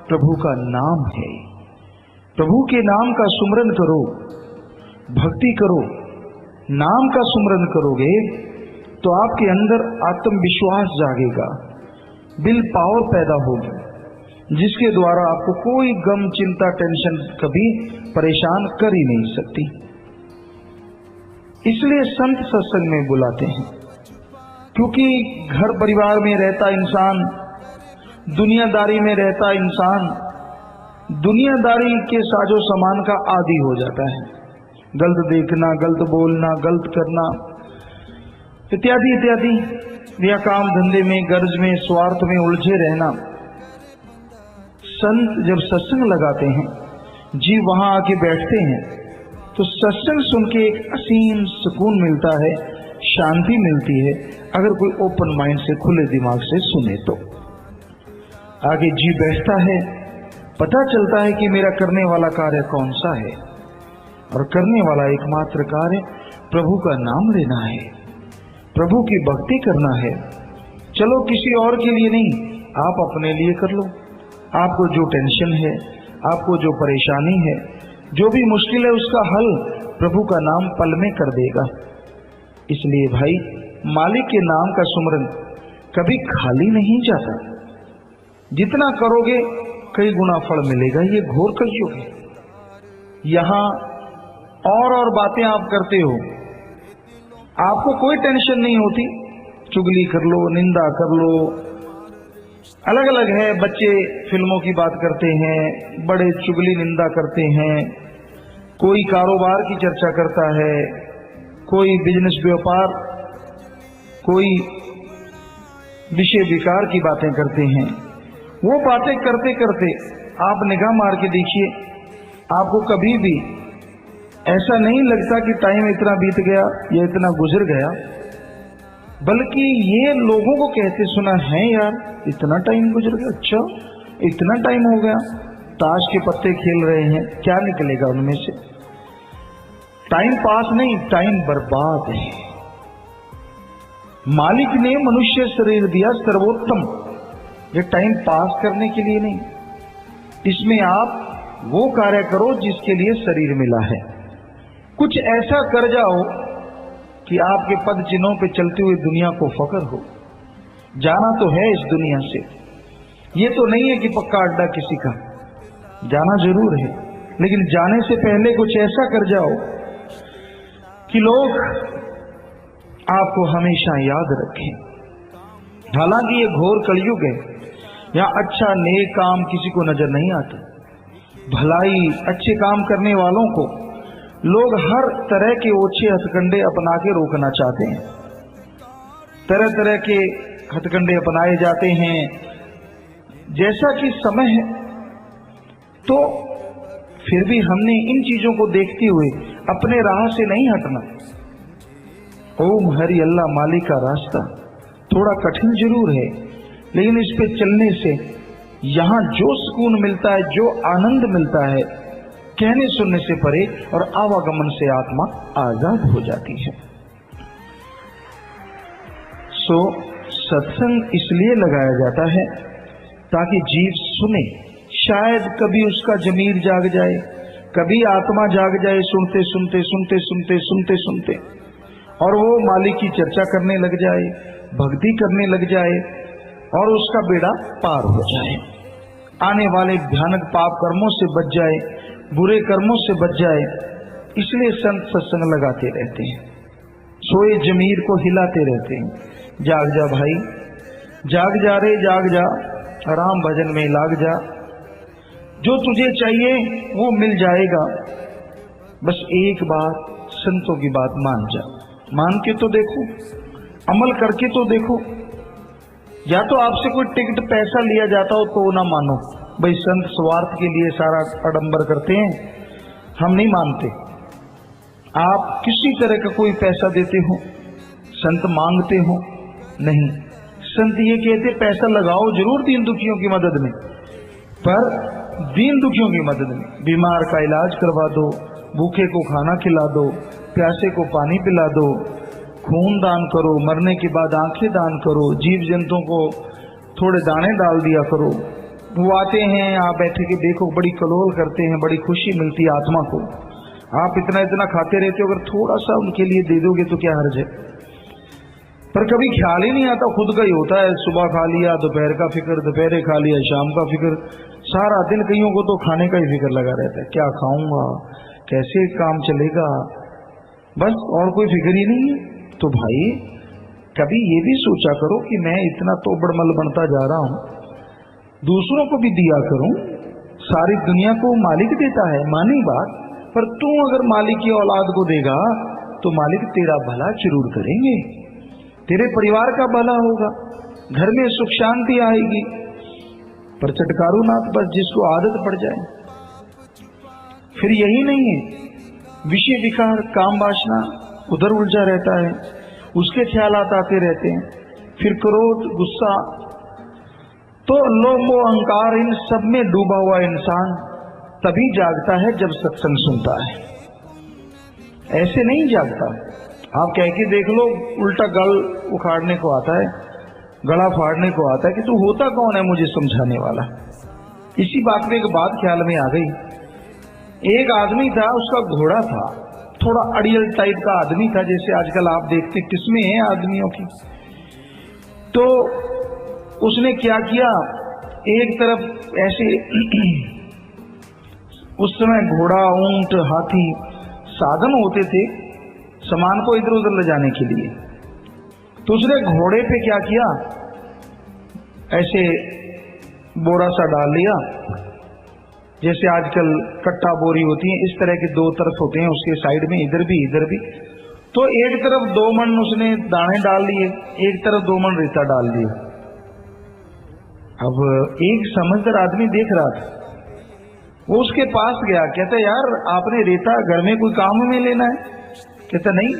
प्रभु का नाम है। प्रभु के नाम का सुमरन करो, भक्ति करो। नाम का सुमरन करोगे तो आपके अंदर आत्मविश्वास जागेगा, विल पावर पैदा होगी, जिसके द्वारा आपको कोई गम, चिंता, टेंशन कभी परेशान कर ही नहीं सकती। इसलिए संत सत्संग में बुलाते हैं, क्योंकि घर परिवार में रहता इंसान, दुनियादारी में रहता इंसान, दुनियादारी के साजो सामान का आदी हो जाता है। गलत देखना, गलत बोलना, गलत करना इत्यादि इत्यादि, या काम धंधे में, गर्ज में, स्वार्थ में उलझे रहना। संत जब सत्संग लगाते हैं, जीव वहां आके बैठते हैं, तो सत्संग सुन के एक असीम सुकून मिलता है, शांति मिलती है। अगर कोई ओपन माइंड से, खुले दिमाग से सुने तो आगे जी बैठता है, पता चलता है कि मेरा करने वाला कार्य कौन सा है, और करने वाला एकमात्र कार्य प्रभु का नाम लेना है, प्रभु की भक्ति करना है। चलो किसी और के लिए नहीं, आप अपने लिए कर लो। आपको जो टेंशन है, आपको जो परेशानी है, जो भी मुश्किल है, उसका हल प्रभु का नाम पल में कर देगा। इसलिए भाई, मालिक के नाम का सुमरन कभी खाली नहीं जाता। जितना करोगे कई गुना फल मिलेगा। ये घोर कलयुग है। यहां और बातें आप करते हो, आपको कोई टेंशन नहीं होती। चुगली कर लो, निंदा कर लो, अलग अलग है। बच्चे फिल्मों की बात करते हैं, बड़े चुगली निंदा करते हैं, कोई कारोबार की चर्चा करता है, कोई बिजनेस व्यापार, कोई विषय विकार की बातें करते हैं। वो बातें करते करते आप निगाह मार के देखिए, आपको कभी भी ऐसा नहीं लगता कि टाइम इतना बीत गया या इतना गुजर गया, बल्कि ये लोगों को कहते सुना है, यार इतना टाइम गुजर गया, अच्छा इतना टाइम हो गया। ताश के पत्ते खेल रहे हैं, क्या निकलेगा उनमें से? टाइम पास नहीं, टाइम बर्बाद है। मालिक ने मनुष्य शरीर दिया सर्वोत्तम, ये टाइम पास करने के लिए नहीं। इसमें आप वो कार्य करो जिसके लिए शरीर मिला है। कुछ ऐसा कर जाओ कि आपके पद चिन्हों पे चलती हुई दुनिया को फख्र हो। जाना तो है इस दुनिया से, ये तो नहीं है कि पक्का अड्डा किसी का, जाना जरूर है, लेकिन जाने से पहले कुछ ऐसा कर जाओ कि लोग आपको हमेशा याद रखें। हालांकि ये घोर कलयुग है, यहाँ अच्छा नेक काम किसी को नजर नहीं आता। भलाई, अच्छे काम करने वालों को लोग हर तरह के ओछे हथकंडे अपना के रोकना चाहते हैं। तरह तरह के हथकंडे अपनाए जाते हैं। जैसा कि समय है, तो फिर भी हमने इन चीजों को देखते हुए अपने राह से नहीं हटना। ओम हरि अल्लाह मालिक का रास्ता थोड़ा कठिन जरूर है, लेकिन इस पे चलने से यहां जो सुकून मिलता है, जो आनंद मिलता है, कहने सुनने से परे, और आवागमन से आत्मा आजाद हो जाती है। सो सत्संग इसलिए लगाया जाता है ताकि जीव सुने। शायद कभी उसका जमीर जाग जाए, कभी आत्मा जाग जाए, सुनते सुनते सुनते सुनते सुनते सुनते, और वो मालिक की चर्चा करने लग जाए, भक्ति करने लग जाए, और उसका बेड़ा पार हो जाए, आने वाले भयानक पाप कर्मों से बच जाए, बुरे कर्मों से बच जाए। इसलिए संत सत्संग लगाते रहते हैं, सोए जमीर को हिलाते रहते हैं। जाग जा भाई, जाग जा रे, जाग जा, राम भजन में लाग जा, जो तुझे चाहिए वो मिल जाएगा। बस एक बार संतों की बात मान जा, मान के तो देखो, अमल करके तो देखो। या तो आपसे कोई टिकट पैसा लिया जाता हो तो ना मानो, भाई संत स्वार्थ के लिए सारा आडंबर करते हैं, हम नहीं मानते। आप किसी तरह का कोई पैसा देते हो, संत मांगते हो, नहीं। संत ये कहते पैसा लगाओ जरूर दीन दुखियों की मदद में, पर दीन दुखियों की मदद में बीमार का इलाज करवा दो, भूखे को खाना खिला दो, प्यासे को पानी पिला दो, खून दान करो, मरने के बाद आंखें दान करो, जीव जंतुओं को थोड़े दाने डाल दिया करो, वो आते हैं, आप बैठे के देखो, बड़ी कलोल करते हैं, बड़ी खुशी मिलती है आत्मा को। आप इतना इतना खाते रहते हो, अगर थोड़ा सा उनके लिए दे दोगे तो क्या हर्ज है। पर कभी ख्याल ही नहीं आता, खुद का ही होता है। सुबह खा लिया, दोपहर का फिक्र, दोपहर खा लिया, शाम का फिक्र, सारा दिन कईयों को तो खाने का ही फिक्र लगा रहता है, क्या खाऊंगा, कैसे काम चलेगा, बस और कोई फिक्र ही नहीं है। तो भाई कभी ये भी सोचा करो कि मैं इतना तो बड़मल बनता जा रहा हूं, दूसरों को भी दिया करूं। सारी दुनिया को मालिक देता है, मानी बात, पर तू अगर मालिक की औलाद को देगा तो मालिक तेरा भला जरूर करेंगे, तेरे परिवार का भला होगा, घर में सुख शांति आएगी। पर चटकारू नाथ बस जिसको आदत पड़ जाए, फिर यही नहीं है, विषय विकार काम वासना उधर उलझा रहता है, उसके ख्यालात आते रहते हैं, फिर क्रोध गुस्सा, तो लोभ मोह अहंकार, इन सब में डूबा हुआ इंसान तभी जागता है जब सत्संग सुनता है, ऐसे नहीं जागता। आप कह के देख लो, उल्टा गल उखाड़ने को आता है, गला फाड़ने को आता है कि तू होता कौन है मुझे समझाने वाला। इसी बात में एक बात ख्याल में आ गई। एक आदमी था, उसका घोड़ा था, थोड़ा अड़ियल टाइप का आदमी था, जैसे आजकल आप देखते किस्में हैं आदमियों की। तो उसने क्या किया, एक तरफ ऐसे उस समय घोड़ा, ऊंट, हाथी साधन होते थे सामान को इधर उधर ले जाने के लिए। तो उसने घोड़े पे क्या किया, ऐसे बोरा सा डाल लिया, जैसे आजकल कट्टा बोरी होती है, इस तरह के दो तरफ होते हैं उसके साइड में, इधर भी इधर भी। तो एक तरफ 2 मन उसने दाने डाल लिए, एक तरफ 2 मन रेता डाल दिए। अब एक समझदार आदमी देख रहा था, वो उसके पास गया, कहता यार आपने रेता घर में कोई काम में लेना है? कहता नहीं,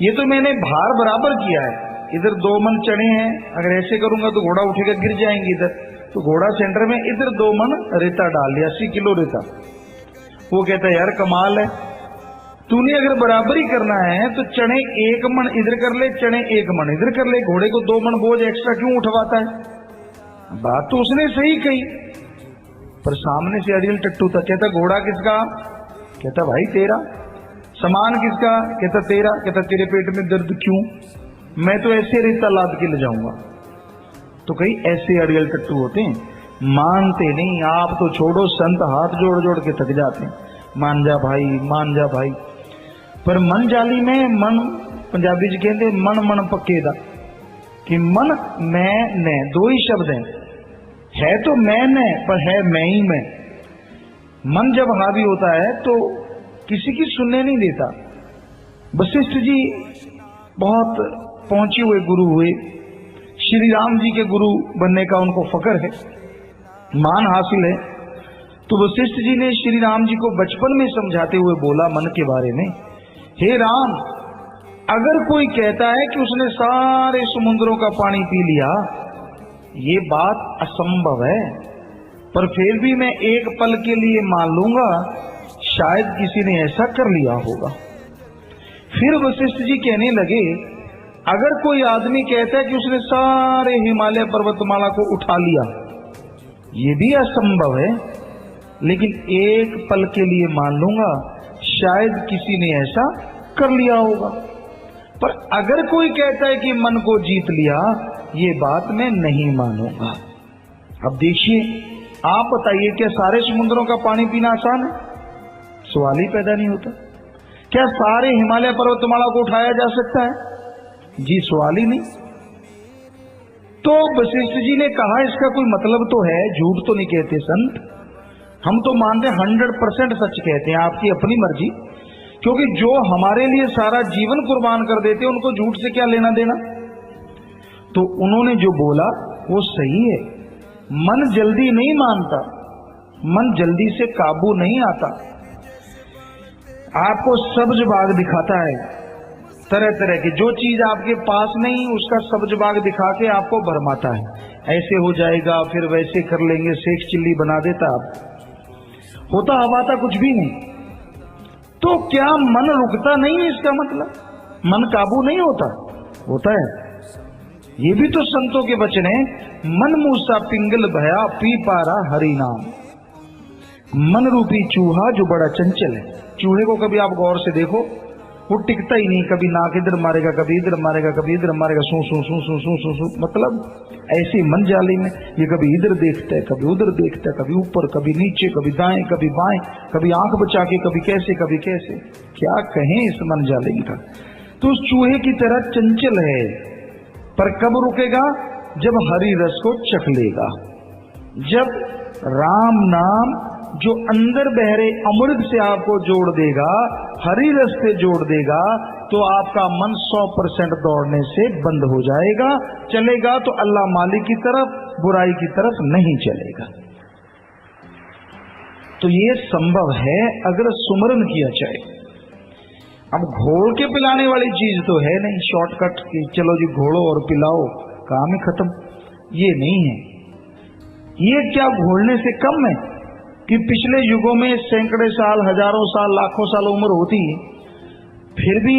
ये तो मैंने भार बराबर किया है, इधर 2 मन चने हैं, अगर ऐसे करूंगा तो घोड़ा उठेगा, गिर जाएंगे इधर, तो घोड़ा सेंटर में, इधर 2 मन रेता डाल दिया, 80 किलो रेता। वो कहता यार कमाल है, तूने अगर बराबरी करना है तो चने 1 मन इधर कर ले, चने 1 मन इधर कर ले, घोड़े को 2 मन बोझ एक्स्ट्रा क्यों उठवाता है? बात तो उसने सही कही, पर सामने से अड़ियल टट्टू था। कहता घोड़ा किसका? कहता भाई तेरा। सामान किसका? कहता तेरा। कहता तेरे पेट में दर्द क्यों? मैं तो ऐसे रेता लाद के ले जाऊंगा। तो कई ऐसे अड़ियल टट्टू होते हैं, मानते नहीं। आप तो छोड़ो, संत हाथ जोड़ जोड़ के थक जाते हैं, मान जा भाई, मान जा भाई। पर मन जाली में, मन पंजाबी च कहते मन मन पक्के दा, कि मन मैं ने 2 ही शब्द हैं, है तो मैं ने पर है मैं ही मैं। मन जब हावी होता है तो किसी की सुनने नहीं देता। वशिष्ठ जी बहुत पहुंचे हुए गुरु हुए, श्री राम जी के गुरु बनने का उनको फक्र है, मान हासिल है। तो वशिष्ठ जी ने श्री राम जी को बचपन में समझाते हुए बोला मन के बारे में, हे राम, अगर कोई कहता है कि उसने सारे समुद्रों का पानी पी लिया, ये बात असंभव है, पर फिर भी मैं एक पल के लिए मान लूंगा, शायद किसी ने ऐसा कर लिया होगा। फिर वशिष्ठ जी कहने लगे, अगर कोई आदमी कहता है कि उसने सारे हिमालय पर्वतमाला को उठा लिया, ये भी असंभव है, लेकिन एक पल के लिए मान लूंगा, शायद किसी ने ऐसा कर लिया होगा। पर अगर कोई कहता है कि मन को जीत लिया, ये बात मैं नहीं मानूंगा। अब देखिए, आप बताइए, क्या सारे समुद्रों का पानी पीना आसान है? सवाल ही पैदा नहीं होता। क्या सारे हिमालय पर्वतमाला को उठाया जा सकता है? जी सवाल ही नहीं। तो वशिष्ठ जी ने कहा, इसका कोई मतलब तो है, झूठ तो नहीं कहते संत, हम तो मानते 100% सच कहते हैं, आपकी अपनी मर्जी, क्योंकि जो हमारे लिए सारा जीवन कुर्बान कर देते हैं उनको झूठ से क्या लेना देना। तो उन्होंने जो बोला वो सही है। मन जल्दी नहीं मानता, मन जल्दी से काबू नहीं आता। आपको सब्ज बाग दिखाता है, तरह तरह की जो चीज आपके पास नहीं, उसका सब्ज बाग दिखा के आपको भरमाता है, ऐसे हो जाएगा, फिर वैसे कर लेंगे, शेख चिल्ली बना देता। आप होता हवाता कुछ भी नहीं। तो क्या मन रुकता नहीं है? इसका मतलब मन काबू नहीं होता? होता है। ये भी तो संतों के वचन है। मन मूसा पिंगल भया पी पारा हरि नाम। मन रूपी चूहा जो बड़ा चंचल है, चूहे को कभी आप गौर से देखो, वो टिकता ही नहीं, कभी नाक इधर मारेगा, कभी इधर मारेगा, कभी इधर मारेगा, सू सू सू सू सू सू सू, मतलब ऐसी मन जाली में ये कभी इधर देखता है, कभी उधर देखता है, कभी ऊपर, कभी नीचे, कभी दाएं, कभी बाएं, कभी आंख बचा के, कभी कैसे, कभी कैसे। क्या कहें इस मन जाली का। तो उस चूहे की तरह चंचल है, पर कब रुकेगा? जब हरि रस को चख लेगा, जब राम नाम जो अंदर बह रहे अमृत से आपको जोड़ देगा, हरि रस से जोड़ देगा, तो आपका मन 100% दौड़ने से बंद हो जाएगा। चलेगा तो अल्लाह मालिक की तरफ, बुराई की तरफ नहीं चलेगा। तो ये संभव है अगर सुमरन किया जाए। अब घोल के पिलाने वाली चीज तो है नहीं, शॉर्टकट की चलो जी घोड़ो और पिलाओ, काम ही खत्म, ये नहीं है। ये क्या घोलने से कम है कि पिछले युगों में सैकड़े साल, हजारों साल, लाखों साल उम्र होती, फिर भी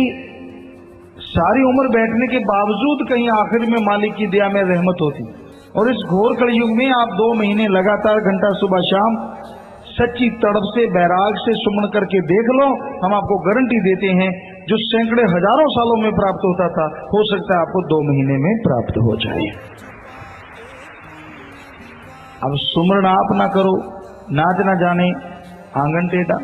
सारी उम्र बैठने के बावजूद कहीं आखिर में मालिक की दया में रहमत होती। और इस घोर कलयुग में आप 2 महीने लगातार घंटा सुबह शाम सच्ची तड़प से, बैराग से सुमन करके देख लो, हम आपको गारंटी देते हैं जो सैकड़े हजारों सालों में प्राप्त होता था, हो सकता है आपको 2 महीने में प्राप्त हो जाए। अब सुमरण आप ना करो, नाच ना जाने, आंगन टेढ़ा,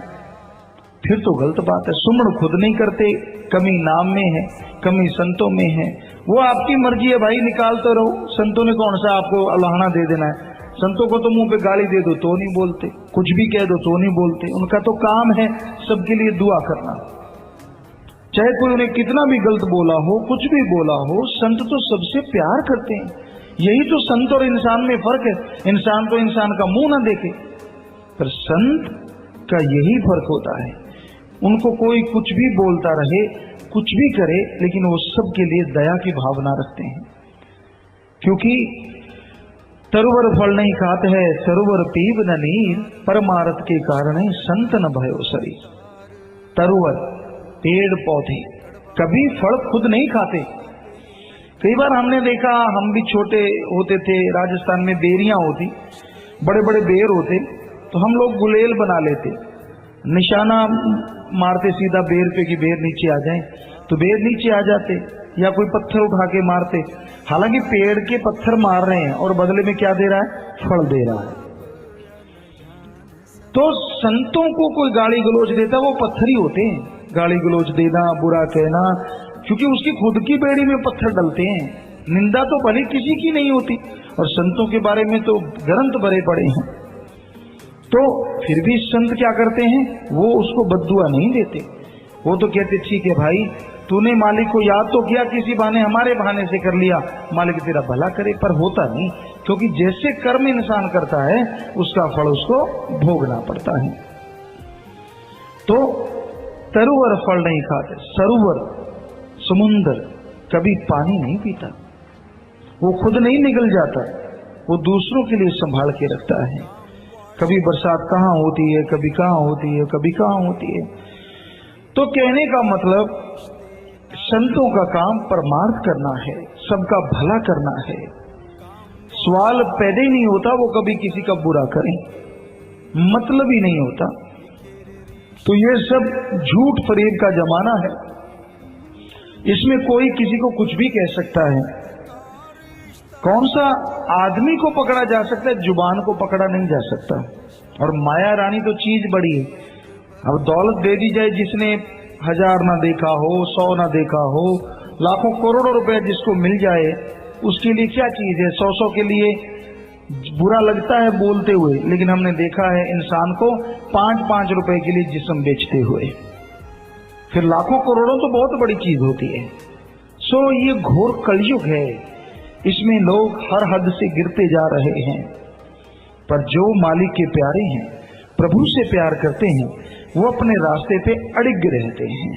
फिर तो गलत बात है। सुमरण खुद नहीं करते, कमी नाम में है, कमी संतों में है। वो आपकी मर्जी है भाई, निकालते रहो। संतों ने कौन सा आपको अल्लाहना दे देना है? संतों को तो मुंह पे गाली दे दो तो नहीं बोलते, कुछ भी कह दो तो नहीं बोलते। उनका तो काम है सबके लिए दुआ करना, चाहे कोई उन्हें कितना भी गलत बोला हो, कुछ भी बोला हो, संत तो सबसे प्यार करते हैं। यही तो संत और इंसान में फर्क है। इंसान तो इंसान का मुंह ना देखे, पर संत का यही फर्क होता है। उनको कोई कुछ भी बोलता रहे, कुछ भी करे, लेकिन वो सबके लिए दया की भावना रखते हैं। क्योंकि तरुवर फल नहीं खाते है, सरोवर पीब न नीर, परमारथ के कारण संत न भयो शरीर। तरुवर पेड़ पौधे कभी फल खुद नहीं खाते। कई बार हमने देखा, हम भी छोटे होते थे, राजस्थान में बेरियां होती, बड़े बड़े बेर होते, तो हम लोग गुलेल बना लेते, निशाना मारते सीधा बेर पे कि बेर नीचे आ जाए, तो बेर नीचे आ जाते, या कोई पत्थर उठा के मारते। हालांकि पेड़ के पत्थर मार रहे हैं और बदले में क्या दे रहा है? फल दे रहा है। तो संतों को कोई गाली गलौज देता, वो पत्थर ही होते हैं। गाली गलौज देना, बुरा कहना, क्योंकि उसकी खुद की बेड़ी में पत्थर डलते हैं। निंदा तो भले किसी की नहीं होती, और संतों के बारे में तो ग्रंथ भरे पड़े हैं। तो फिर भी संत क्या करते हैं? वो उसको बद्दुआ नहीं देते। वो तो कहते ठीक है भाई, तूने मालिक को याद तो किया, किसी बहाने हमारे बहाने से कर लिया, मालिक तेरा भला करे। पर होता नहीं, क्योंकि जैसे कर्म इंसान करता है उसका फल उसको भोगना पड़ता है। तो तरुवर फल नहीं खाते, सरोवर समुंदर कभी पानी नहीं पीता, वो खुद नहीं निकल जाता, वो दूसरों के लिए संभाल के रखता है। कभी बरसात कहाँ होती है, कभी कहाँ होती है, कभी कहाँ होती है। तो कहने का मतलब, संतों का काम परमार्थ करना है, सबका भला करना है। सवाल पैदा ही नहीं होता वो कभी किसी का बुरा करें, मतलब ही नहीं होता। तो ये सब झूठ फरेब का जमाना है, इसमें कोई किसी को कुछ भी कह सकता है। कौन सा आदमी को पकड़ा जा सकता है, जुबान को पकड़ा नहीं जा सकता। और माया रानी तो चीज बड़ी है। अब दौलत दे दी जाए, जिसने 1000 ना देखा हो, 100 ना देखा हो, लाखों करोड़ों रुपए जिसको मिल जाए, उसके लिए क्या चीज है? 100 के लिए बुरा लगता है बोलते हुए, लेकिन हमने देखा है इंसान को 5-5 रुपए के लिए जिस्म बेचते हुए। फिर लाखों करोड़ों तो बहुत बड़ी चीज होती है। सो ये घोर कलयुग है, इसमें लोग हर हद से गिरते जा रहे हैं। पर जो मालिक के प्यारे हैं, प्रभु से प्यार करते हैं, वो अपने रास्ते पे अड़िग रहते हैं।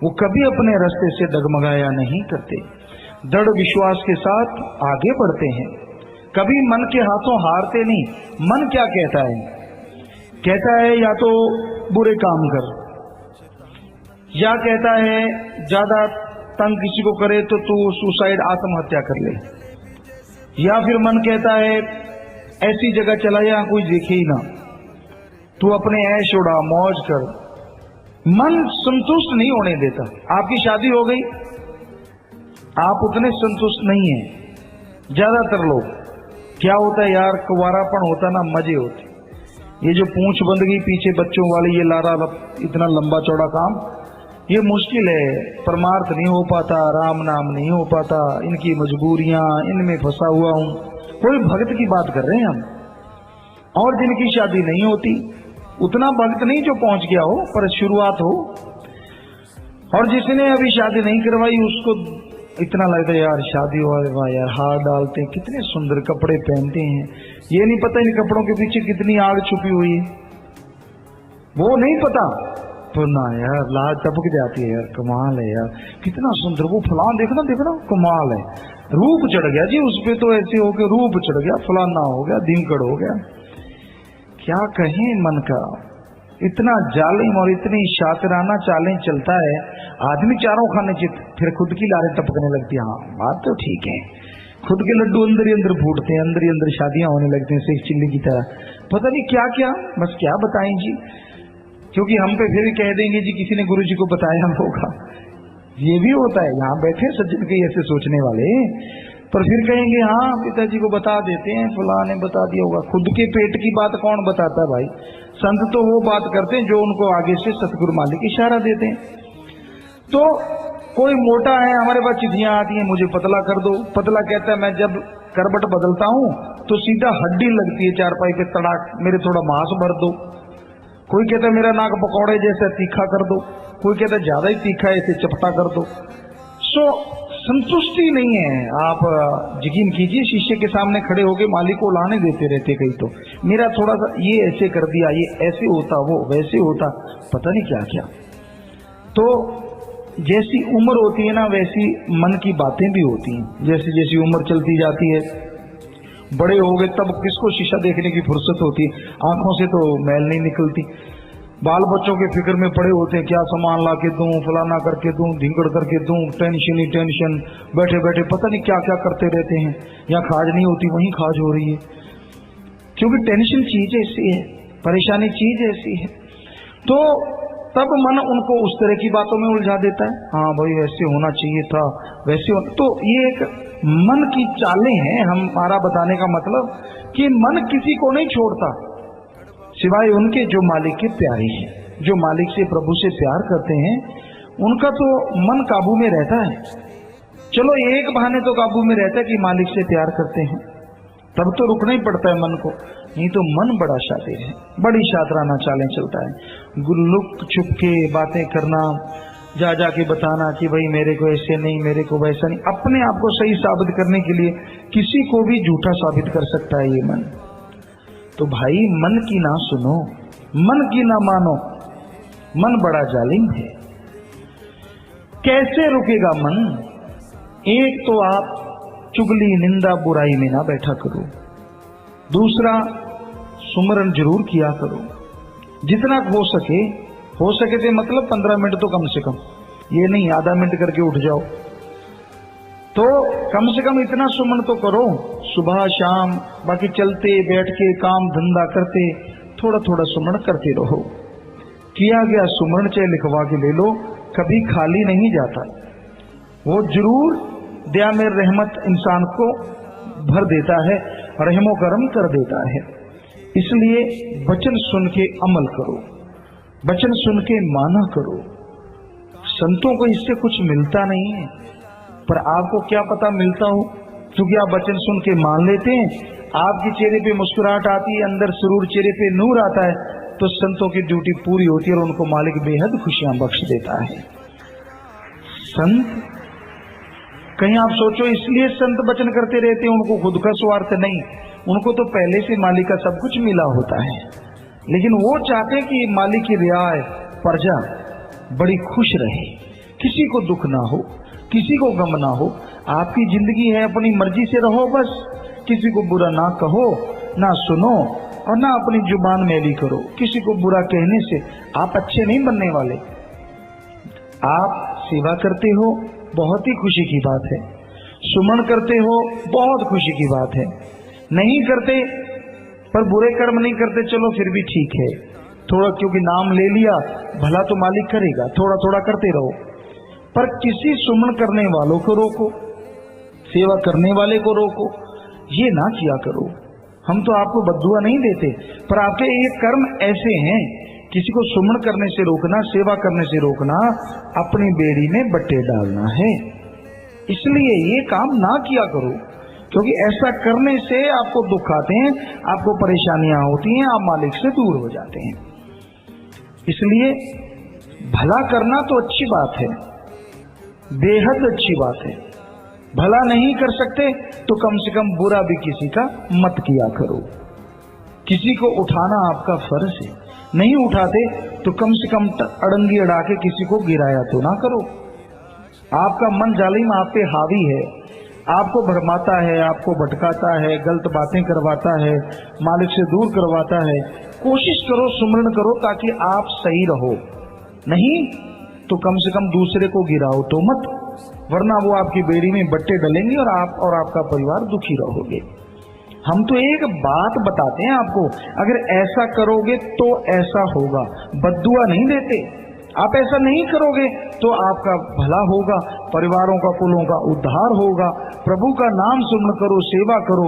वो कभी अपने रास्ते से डगमगाया नहीं करते, दृढ़ विश्वास के साथ आगे बढ़ते हैं। कभी मन के हाथों हारते नहीं। मन क्या कहता है? कहता है या तो बुरे काम कर, या कहता है ज्यादा तंग किसी को करे तो तू सुसाइड आत्महत्या कर ले, या फिर मन कहता है ऐसी जगह चला जहां कोई देखे ही ना, तू अपने ऐश उड़ा, मौज कर। मन संतुष्ट नहीं होने देता। आपकी शादी हो गई, आप उतने संतुष्ट नहीं हैं। ज्यादातर लोग क्या होता है यार, कुंवारापन होता ना, मजे होते। ये जो पूंछ बंदगी पीछे बच्चों वाली, ये लारा इतना लंबा चौड़ा काम, ये मुश्किल है, परमार्थ नहीं हो पाता, राम नाम नहीं हो पाता, इनकी मजबूरियां, इनमें फंसा हुआ हूं। कोई भक्त की बात कर रहे हैं हम, और जिनकी शादी नहीं होती, उतना भक्त नहीं जो पहुंच गया हो, पर शुरुआत हो। और जिसने अभी शादी नहीं करवाई उसको इतना लगता है यार शादी हो, वाह यार, हार डालते हैं, कितने सुंदर कपड़े पहनते हैं, ये नहीं पता इन कपड़ों के पीछे कितनी आग छुपी हुई है, वो नहीं पता। तो ना यार लाज टपक जाती है यार, कमाल है यार, कितना सुंदर, वो फलान देखना देखना, कमाल है, रूप चढ़ गया जी उस पे, तो ऐसे हो के रूप चढ़ गया, फलाना हो गया, धिंकड़ हो गया। क्या कहें मन का, इतना जालिम और इतनी शातिराना चालें चलता है। आदमी चारों खाने चित, फिर खुद की लारें टपकने लगती है। हाँ बात तो ठीक है, खुद के लड्डू अंदर ही अंदर फूटते हैं, अंदर ही अंदर शादियां होने लगती हैं शेख चिल्ली की तरह, पता नहीं क्या क्या, बस क्या बताएं जी, क्योंकि हम पे फिर कह देंगे जी किसी ने गुरु जी को बताया होगा। ये भी होता है, यहाँ बैठे सज्जन के ऐसे सोचने वाले, पर फिर कहेंगे हाँ पिताजी को बता देते हैं, फलां ने बता दिया होगा। खुद के पेट की बात कौन बताता है भाई, संत तो वो बात करते हैं जो उनको आगे से सतगुरु मालिक इशारा देते हैं। तो कोई मोटा है, हमारे पास चिट्ठियां आती हैं, मुझे पतला कर दो। पतला कहता है मैं जब करबट बदलता हूं तो सीधा हड्डी लगती है चारपाई पे तड़ाक, मेरे थोड़ा मांस भर दो। कोई कहता है मेरा नाक पकौड़े जैसा तीखा कर दो, कोई कहता है ज्यादा ही तीखा है इसे चपटा कर दो। सो संतुष्टि नहीं है। आप यकीन कीजिए, शीशे के सामने खड़े होकर मालिक को लाने देते रहते कई, तो मेरा थोड़ा सा ये ऐसे कर दिया, ये ऐसे होता, वो वैसे होता, पता नहीं क्या क्या। तो जैसी उम्र होती है ना, वैसी मन की बातें भी होती हैं। जैसी जैसी उम्र चलती जाती है, बड़े हो गए, तब किसको शीशा देखने की फुर्सत होती है, आंखों से तो मैल नहीं निकलती। बाल बच्चों के फिक्र में पड़े होते हैं, क्या सामान ला के दूं, फलाना करके दूं, धिंकड़ करके दूं, टेंशन ही टेंशन, बैठे बैठे पता नहीं क्या क्या करते रहते हैं। यहाँ खाज नहीं होती, वहीं खाज हो रही है, क्योंकि टेंशन चीज ऐसी है, परेशानी चीज ऐसी है। तो तब मन उनको उस तरह की बातों में उलझा देता है, हाँ भाई वैसे होना चाहिए था, वैसे तो ये एक मन की चालें हैं। हमारा बताने का मतलब कि मन किसी को नहीं छोड़ता सिवाय उनके जो मालिक के प्यारे हैं, जो मालिक से प्रभु से प्यार करते हैं, उनका तो मन काबू में रहता है। चलो एक बहाने तो काबू में रहता है कि मालिक से प्यार करते हैं, तब तो रुकना ही पड़ता है मन को, नहीं तो मन बड़ा शातिर है, बड़ी शातराना चालें चलता है। लुक छुप के बातें करना, जा जाके बताना कि भाई मेरे को ऐसे नहीं, मेरे को वैसा नहीं, अपने आप को सही साबित करने के लिए किसी को भी झूठा साबित कर सकता है ये मन। तो भाई मन की ना सुनो, मन की ना मानो, मन बड़ा जालिम है। कैसे रुकेगा मन? एक तो आप चुगली निंदा बुराई में ना बैठा करो, दूसरा सुमरन जरूर किया करो, जितना हो सके थे, मतलब 15 मिनट तो कम से कम, ये नहीं आधा मिनट करके उठ जाओ, तो कम से कम इतना सुमन तो करो सुबह शाम। बाकी चलते बैठ के काम धंधा करते थोड़ा थोड़ा सुमन करते रहो। किया गया सुमन चाहे लिखवा के ले लो, कभी खाली नहीं जाता, वो जरूर दया में रहमत इंसान को भर देता है, रहमो करम कर देता है। इसलिए वचन सुन के अमल करो, वचन सुन के माना करो। संतों को इससे कुछ मिलता नहीं है, पर आपको क्या पता मिलता हो, क्योंकि आप वचन सुन के मान लेते हैं, आपके चेहरे पे मुस्कुराहट आती है, अंदर सुरूर, चेहरे पे नूर आता है, तो संतों की ड्यूटी पूरी होती है और उनको मालिक बेहद खुशियां बख्श देता है। संत कहीं आप सोचो इसलिए संत वचन करते रहते हैं, उनको खुद का स्वार्थ नहीं, उनको तो पहले से मालिक का सब कुछ मिला होता है, लेकिन वो चाहते कि मालिक की रियाय प्रजा बड़ी खुश रहे, किसी को दुख ना हो, किसी को गम ना हो। आपकी जिंदगी है, अपनी मर्जी से रहो बस, किसी को बुरा ना कहो, ना सुनो और ना अपनी जुबान मैली करो। किसी को बुरा कहने से आप अच्छे नहीं बनने वाले। आप सेवा करते हो, बहुत ही खुशी की बात है। सुमन करते हो, बहुत खुशी की बात है। नहीं करते पर बुरे कर्म नहीं करते, चलो फिर भी ठीक है, थोड़ा क्योंकि नाम ले लिया, भला तो मालिक करेगा, थोड़ा थोड़ा करते रहो। पर किसी सुमन करने वालों को रोको, सेवा करने वाले को रोको, ये ना किया करो। हम तो आपको बद्दुआ नहीं देते, पर आपके ये कर्म ऐसे हैं, किसी को सुमन करने से रोकना, सेवा करने से रोकना, अपनी बेड़ी में बट्टे डालना है। इसलिए ये काम ना किया करो, क्योंकि ऐसा करने से आपको दुख आते हैं, आपको परेशानियां होती हैं, आप मालिक से दूर हो जाते हैं। इसलिए भला करना तो अच्छी बात है, बेहद अच्छी बात है। भला नहीं कर सकते तो कम से कम बुरा भी किसी का मत किया करो। किसी को उठाना आपका फर्ज है, नहीं उठाते तो कम से कम अड़ंगी अड़ा के किसी को गिराया तो ना करो। आपका मन जालिम आप पे हावी है, आपको भरमाता है, आपको भटकाता है, गलत बातें करवाता है, मालिक से दूर करवाता है। कोशिश करो, सुमरण करो ताकि आप सही रहो, नहीं तो कम से कम दूसरे को गिराओ तो मत, वरना वो आपकी बेड़ी में बट्टे डलेंगे और आप और आपका परिवार दुखी रहोगे। हम तो एक बात बताते हैं आपको, अगर ऐसा करोगे तो ऐसा होगा, बद्दुआ नहीं देते। आप ऐसा नहीं करोगे तो आपका भला होगा, परिवारों का, कुलों का उद्धार होगा। प्रभु का नाम सुमरण करो, सेवा करो,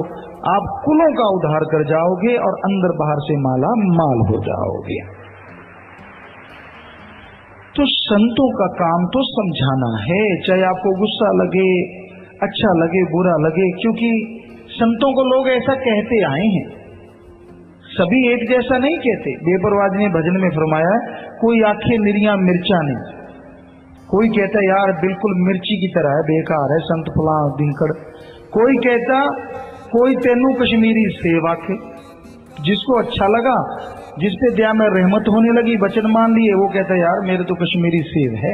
आप कुलों का उद्धार कर जाओगे और अंदर बाहर से माला माल हो जाओगे। तो संतों का काम तो समझाना है, चाहे आपको गुस्सा लगे, अच्छा लगे, बुरा लगे, क्योंकि संतों को लोग ऐसा कहते आए हैं, सभी एक जैसा नहीं कहते। बेपरवाह ने भजन में फरमाया, कोई आंखें निरियां मिर्चा नहीं, कोई कहता यार बिल्कुल मिर्ची की तरह है, बेकार है संत फलां दिनकड़। कोई कहता कोई तेनू कश्मीरी सेव आखे, जिसको अच्छा लगा, जिसपे दया में रहमत होने लगी, वचन मान लिए, वो कहता यार मेरे तो कश्मीरी सेव है।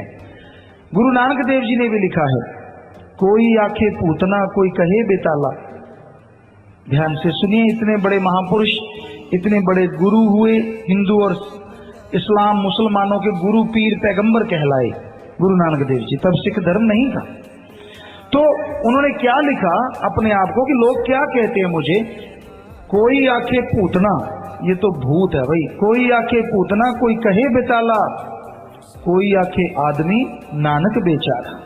गुरु नानक देव जी ने भी लिखा है, कोई आखे पूतना, कोई कहे बेताला। ध्यान से सुनिए, इतने बड़े महापुरुष, इतने बड़े गुरु हुए, हिंदू और इस्लाम मुसलमानों के गुरु, पीर, पैगंबर कहलाए गुरु नानक देव जी। तब सिख धर्म नहीं था। तो उन्होंने क्या लिखा अपने आप को कि लोग क्या कहते हैं मुझे, कोई आखे पूतना, ये तो भूत है भाई, कोई आखे पूतना, कोई कहे बेताला, कोई आखे आदमी, नानक बेचारा।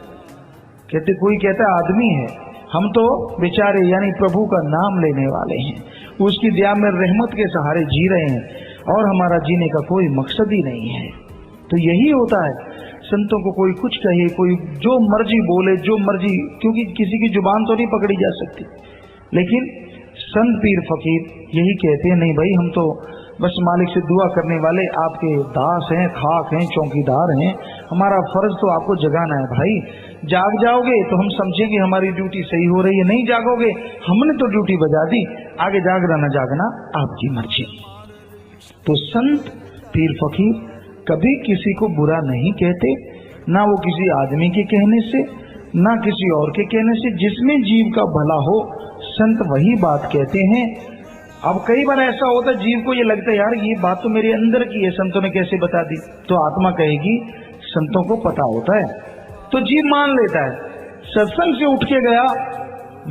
कहते कोई कहता आदमी है, हम तो बेचारे यानी प्रभु का नाम लेने वाले हैं, उसकी दया में रहमत के सहारे जी रहे हैं और हमारा जीने का कोई मकसद ही नहीं है। तो यही होता है, संतों को कोई कुछ कहे, कोई जो मर्जी बोले, जो मर्जी, क्योंकि किसी की जुबान तो नहीं पकड़ी जा सकती। लेकिन संत पीर फकीर यही कहते हैं, नहीं भाई हम तो बस मालिक से दुआ करने वाले आपके दास हैं, खाक हैं, चौकीदार हैं, हमारा फर्ज तो आपको जगाना है। भाई जाग जाओगे तो हम समझेंगे हमारी ड्यूटी सही हो रही है, नहीं जागोगे हमने तो ड्यूटी बजा दी, आगे जागना न जागना आपकी मर्जी। तो संत पीर फकीर कभी किसी को बुरा नहीं कहते, ना वो किसी आदमी के कहने से, ना किसी और के कहने से। जिसमें जीव का भला हो संत वही बात कहते हैं। अब कई बार ऐसा होता है, जीव को ये लगता है यार ये बात तो मेरे अंदर की है, संतों ने कैसे बता दी, तो आत्मा कहेगी संतों को पता होता है, तो जीव मान लेता है। सत्संग से उठ के गया,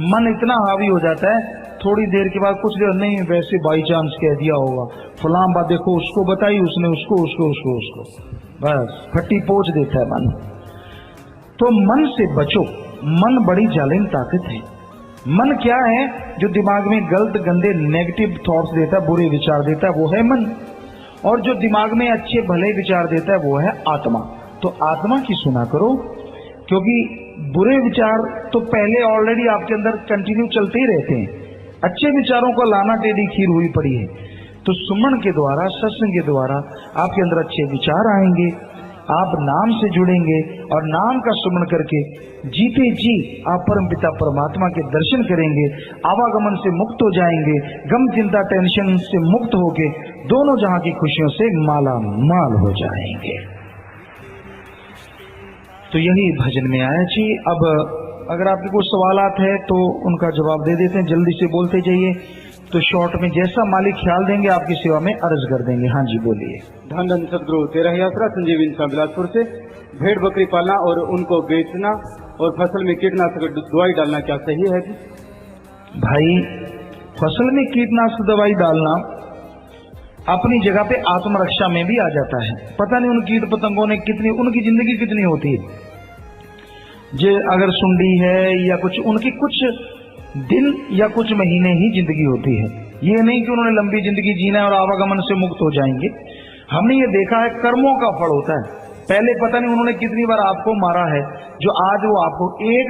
मन इतना हावी हो जाता है, थोड़ी देर के बाद कुछ देर नहीं, वैसे बाई चांस कह दिया होगा, फलां बात देखो उसको बताई उसने, उसको उसको उसको उसको, बस फट्टी पोंछ देता है मन। तो मन से बचो, मन बड़ी जालिम ताकत है। मन क्या है, जो दिमाग में गलत गंदे नेगेटिव थॉट्स देता है, बुरे विचार देता है, वो है मन। और जो दिमाग में अच्छे भले विचार देता है वो है आत्मा। तो आत्मा की सुना करो, क्योंकि बुरे विचार तो पहले ऑलरेडी आपके अंदर कंटिन्यू चलते ही रहते हैं, अच्छे विचारों को लाना टेढ़ी खीर हुई पड़ी है। तो सुमन के द्वारा, सत्संग के द्वारा आपके अंदर अच्छे विचार आएंगे, आप नाम से जुड़ेंगे और नाम का सुमन करके जीते जी आप परमपिता परमात्मा के दर्शन करेंगे, आवागमन से मुक्त हो जाएंगे, गम चिंता टेंशन से मुक्त होके दोनों जहां की खुशियों से माला माल हो जाएंगे। तो यही भजन में आया जी। अब अगर आपके कोई सवालात है तो उनका जवाब दे देते हैं, जल्दी से बोलते जाइए, तो शॉर्ट में जैसा मालिक ख्याल देंगे आपकी सेवा में अर्ज कर देंगे। हाँ जी बोलिए। धन धन सदगुरु तेरा यात्रा संजीवनी बिलासपुर से भेड़ बकरी पालना और उनको बेचना और फसल में कीटनाशक दवाई डालना क्या सही है जी? भाई, फसल में कीटनाशक दवाई डालना अपनी जगह पे आत्मरक्षा में भी आ जाता है। पता नहीं उन कीट पतंगों ने उनकी जिंदगी कितनी होती है। जे अगर सुंडी है या कुछ, उनकी कुछ दिन या कुछ महीने ही जिंदगी होती है। ये नहीं कि उन्होंने लंबी जिंदगी जीना है और आवागमन से मुक्त हो जाएंगे। हमने ये देखा है, कर्मों का फल होता है। पहले पता नहीं उन्होंने कितनी बार आपको मारा है, जो आज वो आपको एक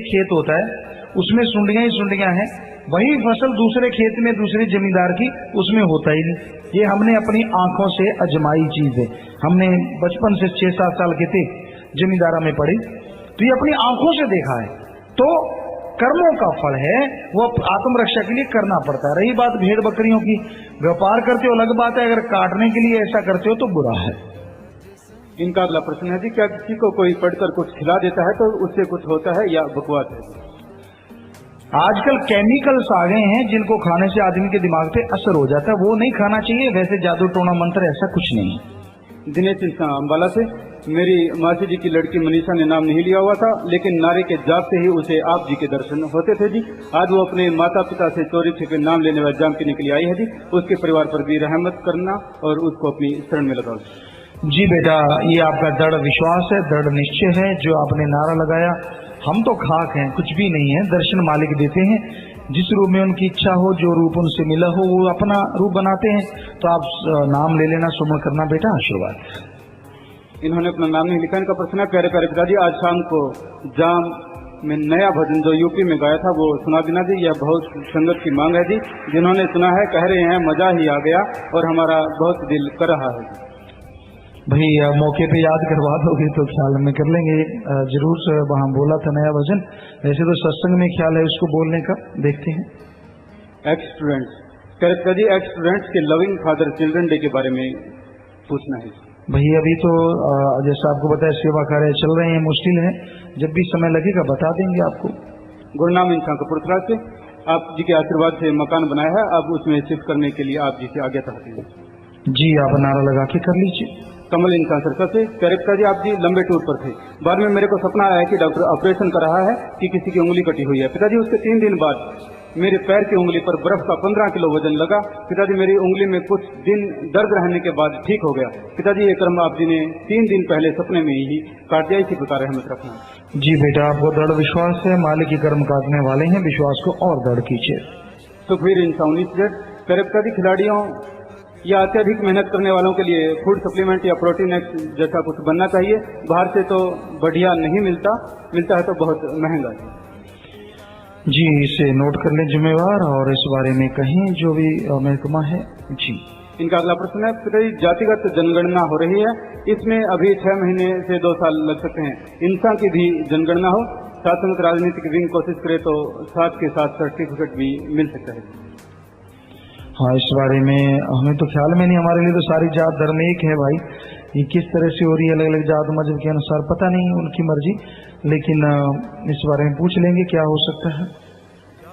खेत होता है, उसमें सुंडियां ही सुंडियां हैं, वही फसल दूसरे खेत में दूसरे जमींदार की, उसमें होता ही नहीं। ये हमने अपनी आंखों से अजमाई चीज है। हमने बचपन से 6-7 साल के थे, जमींदारा में पढ़ी, तो ये अपनी आंखों से देखा है। तो कर्मों का फल है, वो आत्मरक्षा के लिए करना पड़ता है। रही बात भेड़ बकरियों की, व्यापार करते हो अलग बात है, अगर काटने के लिए ऐसा करते हो तो बुरा है। इनका अगला प्रश्न है जी, क्या किसी को कोई पढ़कर कुछ खिला देता है तो उससे कुछ होता है या बकवास है? आजकल केमिकल्स आ गए हैं जिनको खाने से आदमी के दिमाग पे असर हो जाता है, वो नहीं खाना चाहिए। वैसे जादू टोना मंत्र ऐसा कुछ नहीं। दिनेश अंबाला से, मेरी मासी जी की लड़की मनीषा ने नाम नहीं लिया हुआ था, लेकिन नारे के जाप से ही उसे आप जी के दर्शन होते थे जी। आज वो अपने माता पिता से चोरी छिपे नाम लेने व जाम पीने के लिए आई है जी। उसके परिवार पर भी रहमत करना और उसको अपनी शरण में लगाओ जी। बेटा, ये आपका दृढ़ विश्वास है, दृढ़ निश्चय है जो आपने नारा लगाया। हम तो खाक हैं, कुछ भी नहीं है। दर्शन मालिक देते हैं, जिस रूप में उनकी इच्छा हो, जो रूप उनसे मिला हो, वो अपना रूप बनाते हैं। तो आप नाम ले लेना, सुमन करना बेटा, आशीर्वाद। इन्होंने अपना नाम नहीं लिखा। इनका प्रश्न है, प्यारे प्यारे पिताजी, आज शाम को जाम में नया भजन जो यूपी में गाया था वो सुना देना जी। यह बहुत संगत की मांग है जी। जिन्होंने सुना है कह रहे हैं मजा ही आ गया और हमारा बहुत दिल कर रहा है जी। भाई, मौके पे याद करवा दोगे तो ख्याल में कर लेंगे जरूर से। वहां बोला था नया भजन, वैसे तो सत्संग में ख्याल है उसको बोलने का, देखते हैं। एक्स स्टूडेंट्स, करेक्ट जी। एक्स स्टूडेंट्स के लविंग फादर चिल्ड्रन डे के बारे में पूछना है भाई। अभी तो जैसा आपको बताया सेवा कार्य चल रहे हैं, मुश्किल है, जब भी समय लगेगा बता देंगे आपको। गुरनाम इंसान कपूरथला से, आप जी के आशीर्वाद से मकान बनाया है, अब उसमें शिफ्ट करने के लिए आप जी से आज्ञा चाहते हैं जी। आप नारा लगा के कर लीजिए। कमल इंसान सरका से, करेक्ट जी। आप जी लंबे टूर पर थे, बाद में मेरे को सपना आया कि डॉक्टर ऑपरेशन कर रहा है कि किसी की उंगली कटी हुई है। पिताजी, उसके 3 दिन बाद मेरे पैर की उंगली पर बर्फ का 15 किलो वजन लगा। पिताजी, मेरी उंगली में कुछ दिन दर्द रहने के बाद ठीक हो गया। पिताजी, ये कर्म आप जी ने 3 दिन पहले सपने में ही काट दिया, इसी प्रकार रहमत रखना जी। बेटा, आपको दृढ़ विश्वास है, मालिक की कर्म काटने वाले हैं, विश्वास को और दृढ़ कीजिए। सुखवीर इंसान 19 करेक्ट जी। खिलाड़ियों या अत्यधिक मेहनत करने वालों के लिए फूड सप्लीमेंट या प्रोटीन एक्स जैसा कुछ बनना चाहिए। बाहर से तो बढ़िया नहीं मिलता है तो बहुत महंगा जी। इसे नोट कर लें जिम्मेवार, और इस बारे में कहें जो भी महकमा है जी। इनका अगला प्रश्न है, पिताजी जातिगत जनगणना हो रही है, इसमें अभी 6 महीने से 2 साल लग सकते हैं। इंसान की भी जनगणना हो, साथ में राजनीतिक विंग कोशिश करे तो साथ के साथ सर्टिफिकेट भी मिल सकता है। हाँ, इस बारे में हमें तो ख्याल में नहीं। हमारे लिए तो सारी जात धर्म एक है भाई। ये किस तरह से हो रही है अलग अलग जात मजहब के अनुसार, पता नहीं, उनकी मर्जी। लेकिन इस बारे में पूछ लेंगे क्या हो सकता है।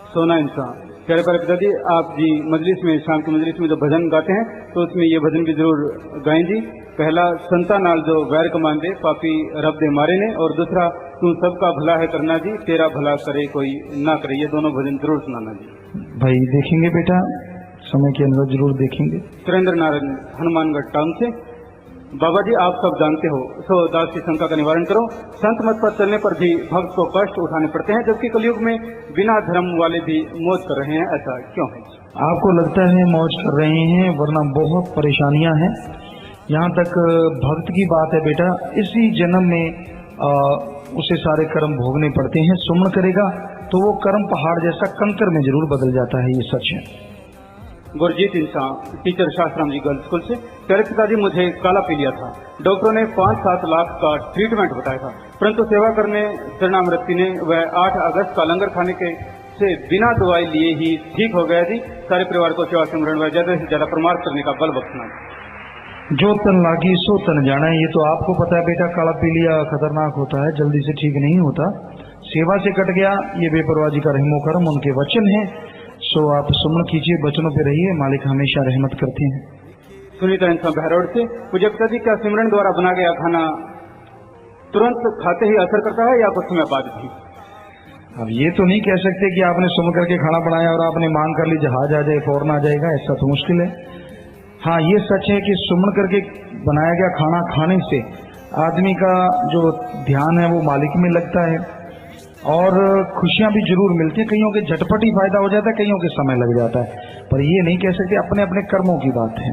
सोना इंसान, प्यारे प्यारे पिताजी, आप जी मजलिस में, शाम की मजलिस में जो भजन गाते हैं तो उसमें ये भजन भी जरूर गाएं जी। पहला, संता नाल जो वैर कमांदे पापी रब दे मारे ने, और दूसरा, तू सबका भला है करना जी, तेरा भला करे कोई ना करे। ये दोनों भजन जरूर सुनाना जी। भाई देखेंगे बेटा, समय के अंदर जरूर देखेंगे। सुरेंद्र नारायण हनुमानगढ़ टाउन से, बाबा जी आप सब जानते हो, सो दास की शंका का निवारण करो। संत मत पर चलने पर भी भक्त को कष्ट उठाने पड़ते हैं, जबकि कलयुग में बिना धर्म वाले भी मौज कर रहे हैं, ऐसा क्यों है? आपको लगता है मौज कर रहे हैं, वरना बहुत परेशानियां हैं। यहाँ तक भक्त की बात है बेटा, इसी जन्म में उसे सारे कर्म भोगने पड़ते हैं। सुमन करेगा तो वो कर्म पहाड़ जैसा कंकर में जरूर बदल जाता है, ये सच है। गुरजीत इंसान, टीचर शास्त्राम जी गर्ल्स स्कूल से, पिताजी मुझे काला पीलिया था, डॉक्टरों ने 5-7 लाख का ट्रीटमेंट बताया था, परंतु सेवा करने शरणामृति ने वह 8 अगस्त का लंगर खाने के से बिना दवाई लिए ही ठीक हो गया जी। सारे परिवार को सेवा सिमरन व ज्यादा से ज्यादा प्रमाण करने का बल बख्शना। जो तन लागी सो तन जाना, ये तो आपको पता है बेटा। काला पीलिया खतरनाक होता है, जल्दी से ठीक नहीं होता। सेवा से कट गया, ये बेपरवाही का रहमो करम उनके वचन है। सो आप सुमन कीजिए, बचनों पे रहिए, मालिक हमेशा रहमत करते हैं। सुनीता इंसान बहरोड से, पूज्य पिताजी क्या सिमरन द्वारा बना गया खाना तुरंत खाते ही असर करता है या कुछ समय बाद भी? अब ये तो नहीं कह सकते कि आपने सुन करके खाना बनाया और आपने मांग कर ली जहाज आ जाए फौरन आ जाएगा, ऐसा तो मुश्किल है। हाँ, ये सच है कि सुमन करके बनाया गया खाना खाने से आदमी का जो ध्यान है वो मालिक में लगता है और खुशियां भी जरूर मिलती है। कईयों के झटपट ही फायदा हो जाता है, कईयों के समय लग जाता है, पर ये नहीं कह सकते, अपने अपने कर्मों की बात है।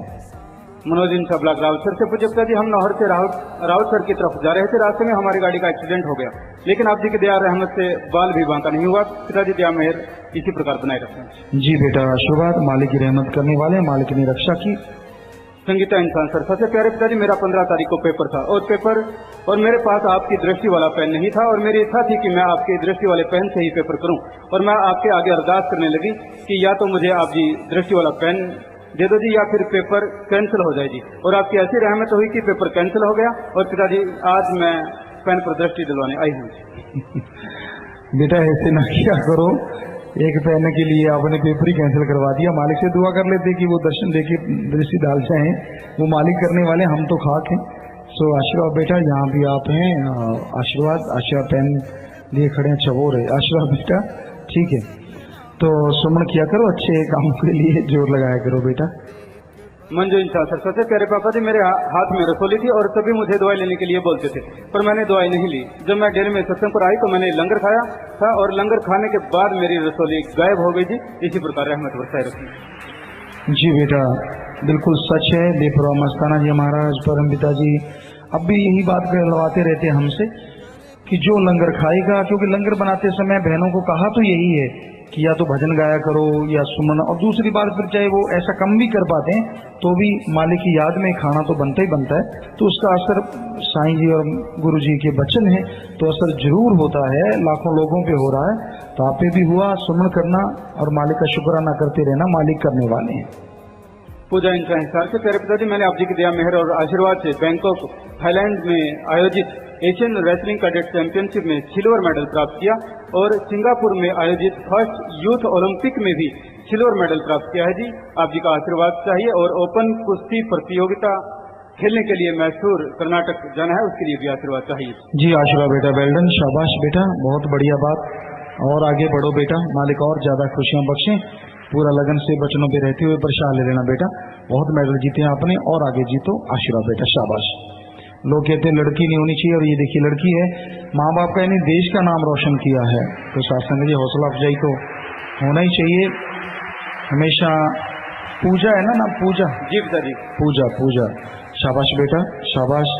मनोज इंसा ब्लॉक राउत सर से पूछे पिताजी, हम लाहौर से राउत सर की तरफ जा रहे थे, रास्ते में हमारी गाड़ी का एक्सीडेंट हो गया, लेकिन आप जी की दया रहमत से बाल भी बांका नहीं हुआ। पिताजी दया मेहर इसी प्रकार बनाए रखें। जी बेटा, आशीर्वाद, मालिक की रहमत करने वाले, मालिक ने रक्षा की। संगीता इंसान सर, सबसे प्यारे पिताजी, मेरा 15 तारीख को पेपर था और मेरे पास आपकी दृष्टि वाला पेन नहीं था और मेरी इच्छा थी कि मैं आपकी दृष्टि वाले पेन से ही पेपर करूं और मैं आपके आगे अरदास करने लगी कि या तो मुझे आप जी दृष्टि वाला पेन दे दो जी या फिर पेपर कैंसिल हो जाए जी, और आपकी ऐसी रहमत हुई कि पेपर कैंसिल हो गया और पिताजी आज मैं पेन पर दृष्टि दिलवाने आई हूँ। बेटा ऐसे ना किया करो, एक पेन के लिए आपने पेपर ही कैंसिल करवा दिया। मालिक से दुआ कर लेते कि वो दर्शन देके दृष्टि डाल जाए, वो मालिक करने वाले, हम तो खाक हैं। सो आशीर्वाद बेटा, यहाँ भी आप हैं, आशीर्वाद पेन लिए खड़े हैं, चबोर है। आशीर्वाद बेटा, ठीक है, तो सुमन किया करो, अच्छे कामों के लिए जोर लगाया करो बेटा। मंजू इंसान सर, सबसे प्यारे पापा जी, मेरे हाथ में रसोली थी और सभी मुझे दवाई लेने के लिए बोलते थे, पर मैंने दवाई नहीं ली। जब मैं डेरे में सत्संग पर आई तो मैंने लंगर खाया था और लंगर खाने के बाद मेरी रसोली गायब हो गई जी। इसी प्रकार रहमत बरसाए रखी। जी बेटा, बिल्कुल सच है। बेपरवाह मस्ताना जी महाराज, परम पिताजी अब भी यही बात करवाते रहते हैं हमसे कि जो लंगर खाएगा, क्योंकि लंगर बनाते समय बहनों को कहा तो यही है कि या तो भजन गाया करो या सुमन, और दूसरी बात फिर चाहे वो ऐसा कम भी कर पाते हैं तो भी मालिक की याद में खाना तो बनता ही बनता है, तो उसका असर साईं जी और गुरु जी के वचन है तो असर जरूर होता है। लाखों लोगों पे हो रहा है तो आप पे भी हुआ। सुमन करना और मालिक का शुक्राना करते रहना, मालिक करने वाले हैं। पूजा इंसान से प्यारे पिताजी, मैंने आप जी की दया मेहर और आशीर्वाद से बैंकॉक थाईलैंड में आयोजित एशियन रेसलिंग कैडेट चैंपियनशिप में सिल्वर मेडल प्राप्त किया और सिंगापुर में आयोजित फर्स्ट यूथ ओलंपिक में भी सिल्वर मेडल प्राप्त किया है जी। आप जी का आशीर्वाद चाहिए और ओपन कुश्ती प्रतियोगिता खेलने के लिए मैसूर कर्नाटक जाना है, उसके लिए भी आशीर्वाद चाहिए जी। आशीर्वाद बेटा, वेल्डन, शाबाश बेटा, बहुत बढ़िया बात, और आगे बढ़ो बेटा, मालिक और ज्यादा खुशियां बख्शे। पूरा लगन से बचनों पे रहते हुए प्रसाद ले लेना बेटा, बहुत मेडल जीते हैं आपने और आगे जीतो। आशीर्वाद बेटा, शाबाश। लोग कहते हैं लड़की नहीं होनी चाहिए, और ये देखिए लड़की है, माँ बाप का यानी देश का नाम रोशन किया है, तो शासन जी हौसला अफजाई तो होना ही चाहिए हमेशा। पूजा है ना, पूजा जी पिताजी, पूजा पूजा, शाबाश बेटा शाबाश,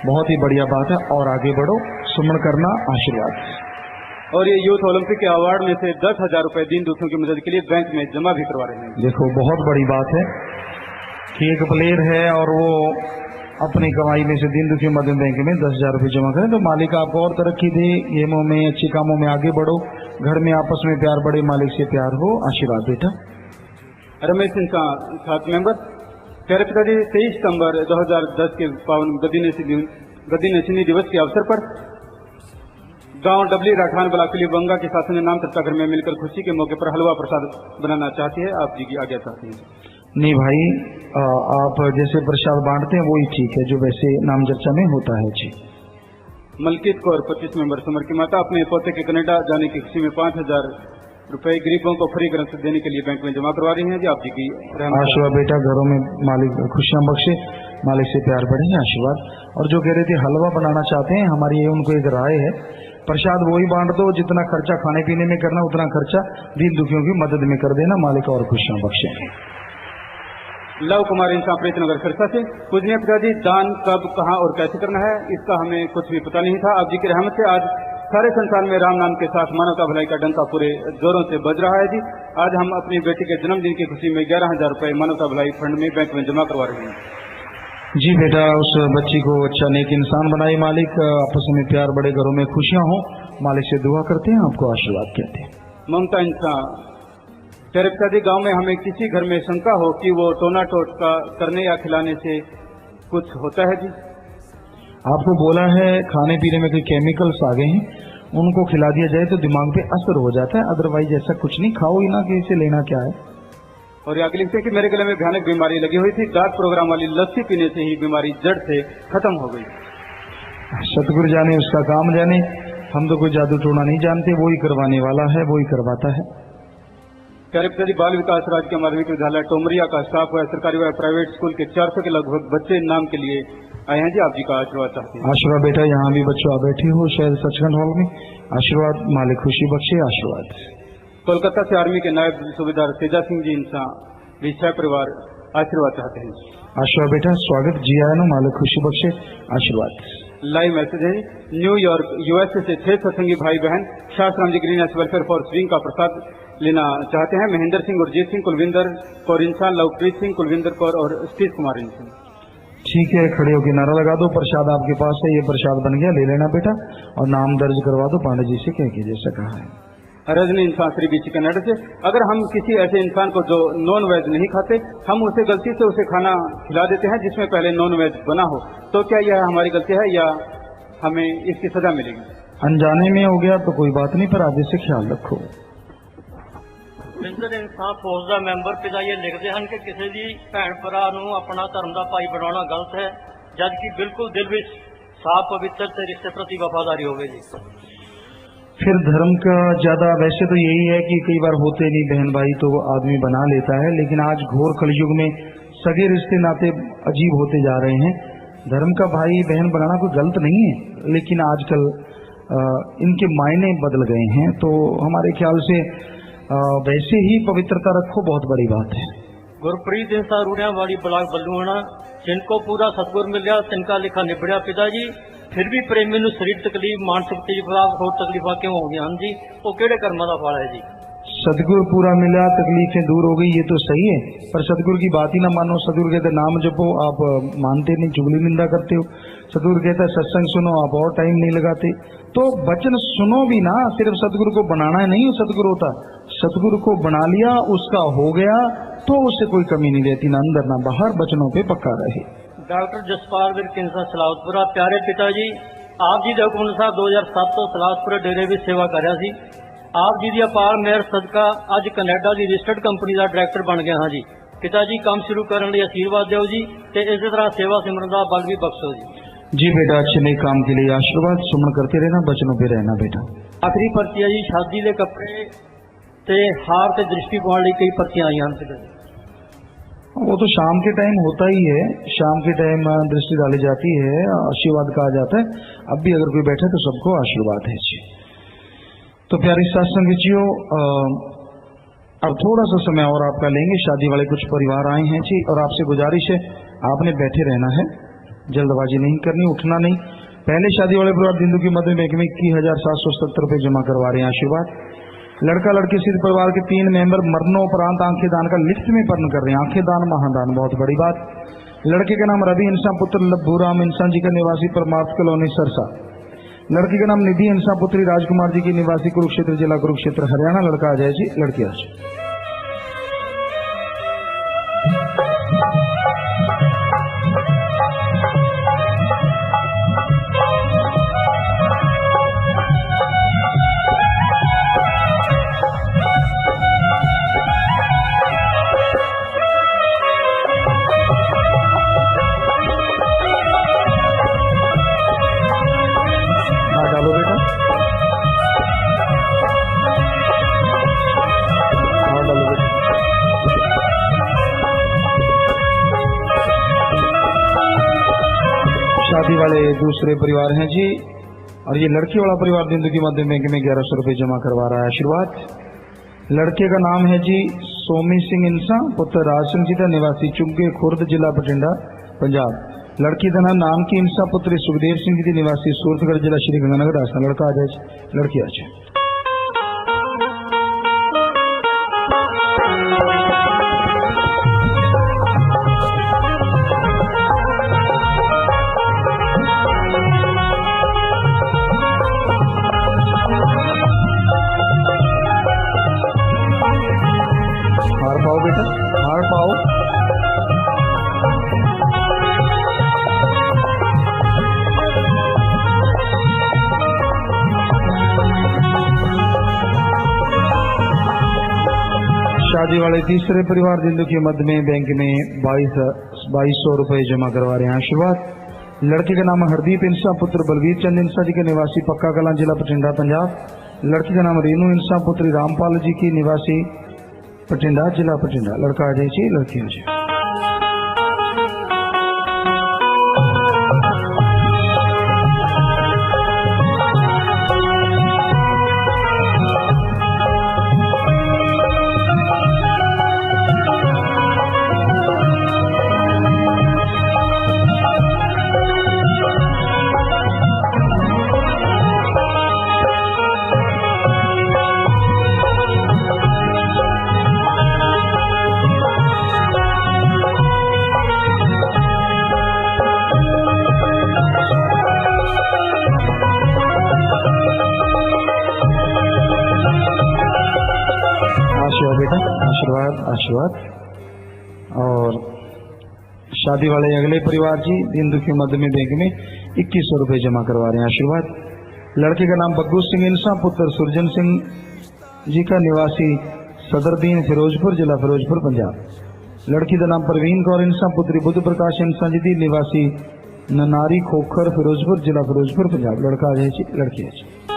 बहुत ही बढ़िया बात है, और आगे बढ़ो, सुमन करना, आशीर्वाद। और ये यूथ ओलंपिक के अवार्ड में से 10,000 रुपए दीन दुखियों की मदद के लिए बैंक में जमा भी करवा रहे हैं। देखो बहुत बड़ी बात है कि एक प्लेयर है और वो अपनी कमाई में से दीन दुखियों मदद बैंक में 10,000 रुपये जमा करें, तो मालिक आपको और तरक्की दे, गेमों में अच्छे कामों में आगे बढ़ो, घर में आपस में प्यार बढ़े, मालिक से प्यार हो। आशीर्वाद बेटा। रमेश सिंह का साथ मेंबर, प्यारे पिताजी, 23 सितंबर 2010 के पावन गद्दी नशीनी दिवस के अवसर पर गांव डबली राठान बलाकली बंगा के शासन ने नाम चर्चा घर में मिलकर खुशी के मौके पर हलवा प्रसाद बनाना चाहती है, आप जी की आज्ञा चाहती है। नहीं भाई, आप जैसे प्रसाद बांटते हैं वही ठीक है जो वैसे नाम चर्चा में होता है जी। मलकीत कौर 25 मेंबर, समर की माता, अपने पोते के कनाडा जाने की खुशी में 5,000 रुपए गरीबों को फ्री ग्रंथ देने के लिए बैंक में जमा करवा रही हैं जी। आप जी की आशीर्वाद बेटा, घरों में मालिक खुशियां बख्शे, मालिक से प्यार बढ़े। आशीर्वाद। और जो कह रहे थे हलवा बनाना चाहते हैं, हमारी ये उनको एक राय है, प्रसाद वही बांट दो जितना खर्चा खाने पीने में करना, उतना खर्चा दीन दुखियों की मदद में कर देना, मालिक और खुशियां बख्शे। लव कुमार इंसान प्रीतनगर खरसा से, पूजनीय पिताजी, दान कब कहां और कैसे करना है इसका हमें कुछ भी पता नहीं था। आप जी की रहमत से आज सारे संसार में राम नाम के साथ मानवता भलाई का डंका पूरे जोरों से बज रहा है जी। आज हम अपनी बेटी के जन्मदिन की खुशी में 11,000 रुपए मानवता भलाई फंड में बैंक में जमा करवा रहे हैं जी। बेटा, उस बच्ची को अच्छा नेक इंसान बनाए मालिक, आपस में प्यार बड़े, घरों में खुशियां हो, मालिक से दुआ करते हैं, आपको आशीर्वाद कहते हैं। ममता इंसान, प्यारे पिताजी, गांव में हमें किसी घर में शंका हो कि वो टोना टोटका करने या खिलाने से कुछ होता है जी। आपको बोला है खाने पीने में कोई केमिकल्स आ गए हैं, उनको खिला दिया जाए तो दिमाग पे असर हो जाता है, अदरवाइज ऐसा कुछ नहीं, खाओ ही ना, कि इसे लेना क्या है। और आगे लिखते हैं कि मेरे गले में भयानक बीमारी लगी हुई थी, डार्क प्रोग्राम वाली लस्सी पीने से ही बीमारी जड़ से खत्म हो गई। सतगुरु जाने उसका काम जाने, हम तो कोई जादू टोना नहीं जानते, वो ही करवाने वाला है, वो ही करवाता है। प्यारे पिताजी, बाल विकास राजकीय माध्यमिक विद्यालय टोमरिया का स्टाफ व सरकारी व प्राइवेट स्कूल के 400 के लगभग बच्चे नाम के लिए आए हैं जी, आप जी का आशीर्वाद चाहते हैं। आशीर्वाद बेटा, यहाँ भी बच्चों आप बैठे हो शायद सचखंड हॉल में, आशीर्वाद मालिक खुशी बख्शे, आशीर्वाद। कोलकाता से आर्मी के नायब सूबेदार तेजा सिंह जी इंसान विषय परिवार आशीर्वाद चाहते हैं। आशीर्वाद बेटा, स्वागत जी आया नो, मालिक खुशी बख्शे, आशीर्वाद। लाइव मैसेज है, न्यूयॉर्क यूएसए से 6 सत्संगी भाई बहन शास्त्राम जी ग्रीन वेलफेयर फॉर स्विंग का प्रसाद लेना चाहते हैं। महेंद्र सिंह, गुरजीत सिंह, कुलविंदर कौर इंसान, लवप्रीत सिंह, कुलविंदर कौर और सतीश कुमार इंसान। ठीक है, खड़े होकर नारा लगा दो, प्रसाद आपके पास है, ये प्रसाद बन गया, ले लेना बेटा, और नाम दर्ज करवा दो पांडे जी से कह के, जैसा कहा है। रजनी इंसान श्री बीची कनाडा से, अगर हम किसी ऐसे इंसान को जो नॉन वेज नहीं खाते, हम उसे गलती से उसे खाना खिला देते हैं जिसमें पहले नॉन वेज बना हो, तो क्या यह हमारी गलती है या हमें इसकी सजा मिलेगी? अनजाने में हो गया तो कोई बात नहीं, पर आगे से ख्याल रखो। मिस्टर इंसान फौज का मैंबर पिता ये लिखते हैं कि किसी भी भैन भरा अपना धर्म का भाई बनाना गलत है, जबकि बिल्कुल दिल में साफ पवित्र से रिश्ते प्रति वफादारी होगी। फिर धर्म का ज्यादा वैसे तो यही है कि कई बार होते नहीं बहन भाई तो वो आदमी बना लेता है, लेकिन आज घोर कलयुग में सगे रिश्ते नाते अजीब होते जा रहे हैं। धर्म का भाई बहन बनाना कोई गलत नहीं है, लेकिन आजकल इनके मायने बदल गए हैं, तो हमारे ख्याल से वैसे ही पवित्रता रखो, बहुत बड़ी बात है। गुरप्रीत इंसान रूढ़िया वाली ब्लाक बल्लूहना, जिनको पूरा सतगुर मिल गया तिनका लिखा निबड़िया पिताजी, फिर भी प्रेमी नूं शरीर तकलीफ मानसिक तकलीफा होर तकलीफा क्यों हो गई? जी वो केड़े कर्मां दा फल है जी? सतगुर पूरा मिला, तकलीफें दूर हो गई, ये तो सही है, पर सतगुर की बात ही ना मानो। सतगुर कहते नाम जपो, आप मानते नहीं, चुगली निंदा करते हो। सतगुर कहता है सत्संग सुनो, आप और टाइम नहीं लगाते। तो वचन सुनो भी ना, सिर्फ सतगुरु को बनाना नहीं सतगुरु होता, सतगुरु को बना लिया, उसका हो गया तो उससे कोई कमी नहीं रहती, ना अंदर ना बाहर, वचनों पे पक्का रहे। डॉक्टर जसपाल विरकिंसा सलावतपुरा, प्यारे पिताजी आप जी दे हुक्म अनुसार 2007 तो सलावतपुरा डेरे भी सेवा कर रहा सी। आप जी दी अपार मेहर सदका अज कनेडा की रजिस्टर्ड कंपनी का डायरैक्टर बन गया हाँ जी। पिताजी काम शुरू करने लिए आशीर्वाद दो जी, ते इस तरह सेवा सिमरन का बल भी बख्शो जी। जी बेटा, अच्छे नए काम के लिए आशीर्वाद, सुमन करते रहना, वचनों पे रहना बेटा। आखिरी पर्ची है जी, शादी के कपड़े ते हार ते दृष्टि पाने कई पर्चियां आई हैं। वो तो शाम के टाइम होता ही है, शाम के टाइम दृष्टि डाली जाती है, आशीर्वाद कहा जाता है। अब भी अगर कोई बैठे तो सबको आशीर्वाद है जी। तो प्यारे सत्संगियों, अब थोड़ा सा समय और आपका लेंगे, शादी वाले कुछ परिवार आए हैं जी, और आपसे गुजारिश है आपने बैठे रहना है, जल्दबाजी नहीं करनी, उठना नहीं। पहले शादी वाले परिवार दिंदू की मध्य बैंक में 21,770 रुपये जमा करवा रहे हैं, आशीर्वाद। लड़का लड़के सिद्ध परिवार के 3 मेंबर मरणोपरांत आंखें दान का लिफ्ट में पर्ण कर रहे हैं, आंखें दान महादान, बहुत बड़ी बात। लड़के का नाम रवि इंसान पुत्र लभूराम इंसान जी का निवासी परमार्थ कॉलोनी सरसा। लड़की का नाम निधि इंसान पुत्री राजकुमार जी की निवासी कुरुक्षेत्र जिला कुरुक्षेत्र हरियाणा। लड़का आ जाए जी, लड़की आ जाए। डालो बेटा, हाँ डालो बेटा। शादी वाले दूसरे परिवार हैं जी, और ये लड़की वाला परिवार दिंदू की मध्य बैंक में 1100 रुपये जमा करवा रहा है, आशीर्वाद। लड़के का नाम है जी सोमी सिंह इंसा पुत्र राज सिंह जी का निवासी चुग्गे खुर्द जिला बठिंडा पंजाब। लड़की का नाम की इंसा पुत्री सुखदेव सिंह जी निवासी सूरतगढ़ जिला श्री गंगानगर राजस्थान। लड़का आ जाए, लड़की आ जाए। हार पाओ बेटा, हार पाओ। शादी वाले तीसरे परिवार दिंदू के मध्य में बैंक में 2200 रुपये जमा करवा रहे हैं, आशीर्वाद। लड़के का नाम हरदीप इंसा पुत्र बलवीर चंद इंसा जी के निवासी पक्का कलां जिला बठिंडा पंजाब। लड़की का नाम रेनू इंसा पुत्री रामपाल जी की निवासी बठिंडा जिला बठिंडा। लड़का आ जाए लड़की आ जाए। बेटा आशीर्वाद आशीर्वाद। और शादी वाले अगले परिवार जी दीन दुखी मध्यमी बैंक में 2100 रुपए जमा करवा रहे हैं। आशीर्वाद। लड़के का नाम बग्गू सिंह इंसा पुत्र सुरजन सिंह जी का निवासी सदरदीन फिरोजपुर जिला फिरोजपुर पंजाब। लड़की का नाम प्रवीण कौर इंसा पुत्री बुद्ध प्रकाश इंसा जी निवासी ननारी खोखर फिरोजपुर जिला फिरोजपुर पंजाब। लड़का आ जाए लड़की आ जाए।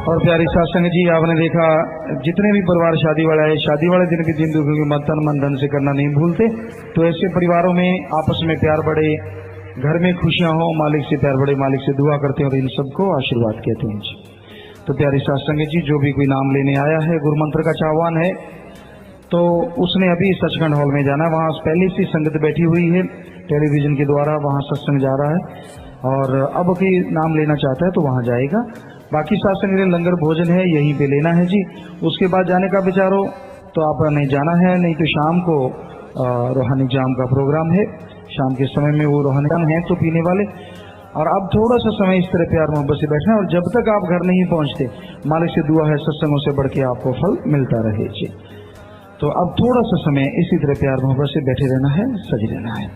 और प्यारी सत्संग जी आपने देखा जितने भी परिवार शादी वाला है शादी वाले दिन भी दिन दुखी की मत तन मन धन से करना नहीं भूलते। तो ऐसे परिवारों में आपस में प्यार बढ़े, घर में खुशियां हो, मालिक से प्यार बढ़े, मालिक से दुआ करते हैं और इन सबको आशीर्वाद कहते हैं जी। तो प्यारी सत्संग जी जो भी कोई नाम लेने आया है गुरु मंत्र का चाहवान है तो उसने अभी सचखंड हॉल में जाना है। वहां पहले से संगत बैठी हुई है टेलीविजन के द्वारा, वहां सत्संग जा रहा है और अब कोई नाम लेना चाहता है तो वहां जाएगा। बाकी सत्संग लंगर भोजन है यहीं पे लेना है जी। उसके बाद जाने का विचारो तो आपने जाना है, नहीं तो शाम को रूहानी जाम का प्रोग्राम है, शाम के समय में वो रूहानी जाम है तो पीने वाले। और अब थोड़ा सा समय इस तरह प्यार मोहब्बत से बैठना है और जब तक आप घर नहीं पहुंचते मालिक से दुआ है सत्संगों से बढ़ के आपको फल मिलता रहे जी। तो अब थोड़ा सा समय इसी तरह प्यार मोहब्बत से बैठे रहना है, सज रहना है।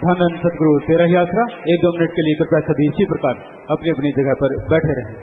धन सतगुरु तेरा ही आसरा। 1-2 मिनट के लिए कृपया सभी इसी प्रकार अपनी अपनी जगह पर बैठे रहें।